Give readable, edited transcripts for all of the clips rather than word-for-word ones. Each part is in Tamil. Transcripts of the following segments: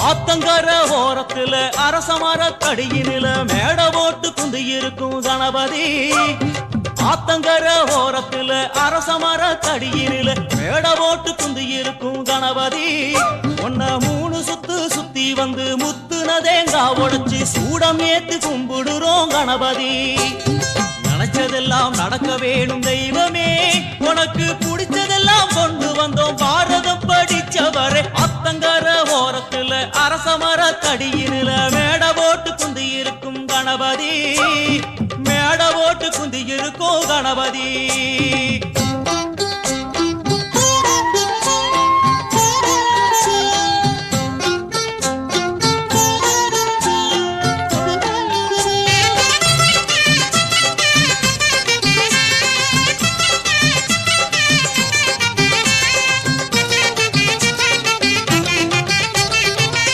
ஆத்தங்கர ஓரத்துல அரசமர தடியினில மேட போட்டு குந்தி இருக்கும் கணபதி. ஆத்தங்கர ஓரத்துல அரசமர தடியினில மேட போட்டு குந்தி இருக்கும் கணபதி. ஒன்ன 3 சுத்து சுத்தி வந்து முத்துன தேங்காய் உடைச்சு சூடம் ஏத்து கும்பிடுறோம் கணபதி. நினைச்சதெல்லாம் நடக்க வேணும் தெய்வமே, உனக்கு பிடிச்சதெல்லாம் கொண்டு வந்தோம் பாரதம் படிச்சவரே. அத்தங்கர ஓரத்துல அரசமர தடியினில மேட போட்டு குந்தி இருக்கும் கணபதி. மேட போட்டு குந்தி இருக்கும் கணபதி.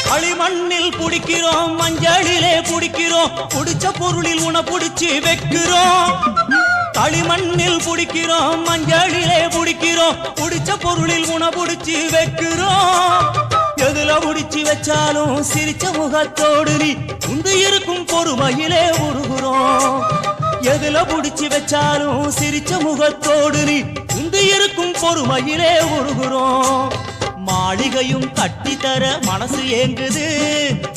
களிமண்ணில் புடிக்கிறோம், மஞ்சளிலே புடிக்கிறோம், புடிச்ச பொருளில் உன புடிச்சு வைக்கிறோம். களிமண்ணில் புடிக்கிறோம், மஞ்சளிலே புடிக்கிறோம், புடிச்ச பொருளில் உன புடிச்சு வைக்கிறோம். எதுல புடிச்சு வச்சாலும் சிரிச்ச முகத்தோடு நீ உந்து இருக்கும் பொறுமையிலே உருகுறோம். எதுல புடிச்சு வச்சாலும் சிரிச்ச முகத்தோடு நீ உந்து இருக்கும் பொறுமையிலே உருகுறோம். மாளிகையும் கட்டித்தர மனசு ஏங்குது,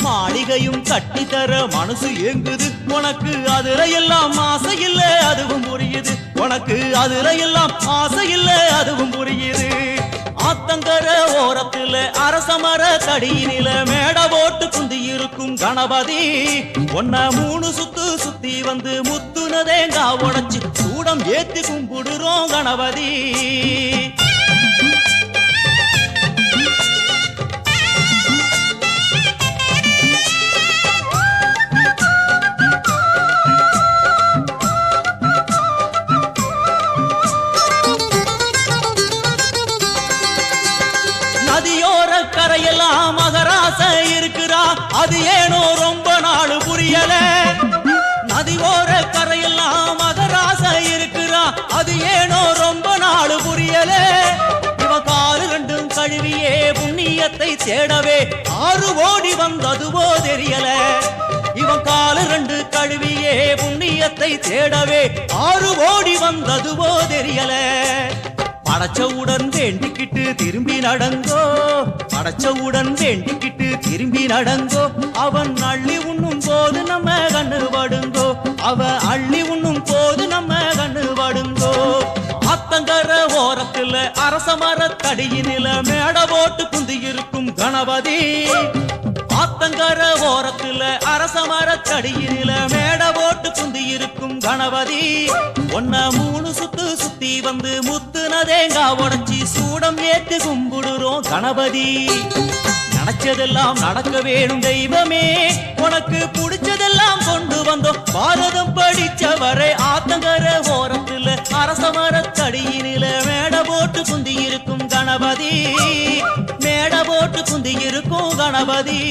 மாளிகையும் கட்டித்தர மனசு ஏங்குது. உனக்கு அதுல எல்லாம் ஆசை இல்ல அதுவும் புரியுது, உனக்கு அதுல எல்லாம் ஆசை இல்ல அதுவும் புரியுது. ஆத்தங்கர ஓரத்துல அரசமர தடியினில மேட போட்டு குந்தி இருக்கும் கணபதி. ஒன்ன 3 சுத்து சுத்தி வந்து முத்துன தேங்காய் உடைச்சு சூடம் ஏத்தி கும்பிடுறோம் கணபதி. நதியோர கரையெல்லாம் மகராச இருக்கிறா, அது ஏனோ ரொம்ப நாள் புரியல. நதியோர கரையெல்லாம் மகராச இருக்கிறா, அது ஏனோ ரொம்ப நாள் புரியல. இவ காலு 2 கழுவியே புண்ணியத்தை தேடவே 6 ஓடி வந்ததுவோ தெரியல. இவன் காலு 2 கழுவியே புண்ணியத்தை தேடவே 6 ஓடி வந்ததுவோ தெரியல. படைச்சவுடன் வேண்டிக்கிட்டு திரும்பி நடங்கோ, படைச்சவுடன் வேண்டிக்கிட்டு திரும்பி நடங்கோ. அவன் அள்ளி உண்ணும் போது நம்ம கண்ணு படுங்கோ, அவ அள்ளி உண்ணும் போது நம்ம கண்ணு படுங்கோ. ஆத்தங்கர ஓரத்துல அரசமர தடியினில மேட போட்டு குந்தி இருக்கும் கணபதி. ஆத்தங்கர ஓரத்துல அரசமர தடியினில மேட போட்டு குந்தி இருக்கும் கணபதி. ஒன்ன 3 சுத்து சுத்தி வந்து முத்துன தேங்காய் உடைச்சி சூடம் ஏத்தி கும்பிடுறோம் கணபதி. நினைச்சதெல்லாம் நடக்க வேணும் தெய்வமே, உனக்கு பிடிச்சதெல்லாம் கொண்டு வந்தோம் பாரதம் படிச்சவரை. ஆத்தங்கர ஓரத்துல அரசமர தடியினில மேட போட்டு குந்தி இருக்கும் கணபதி. மேட போட்டு குந்தி இருக்கும் கணபதி.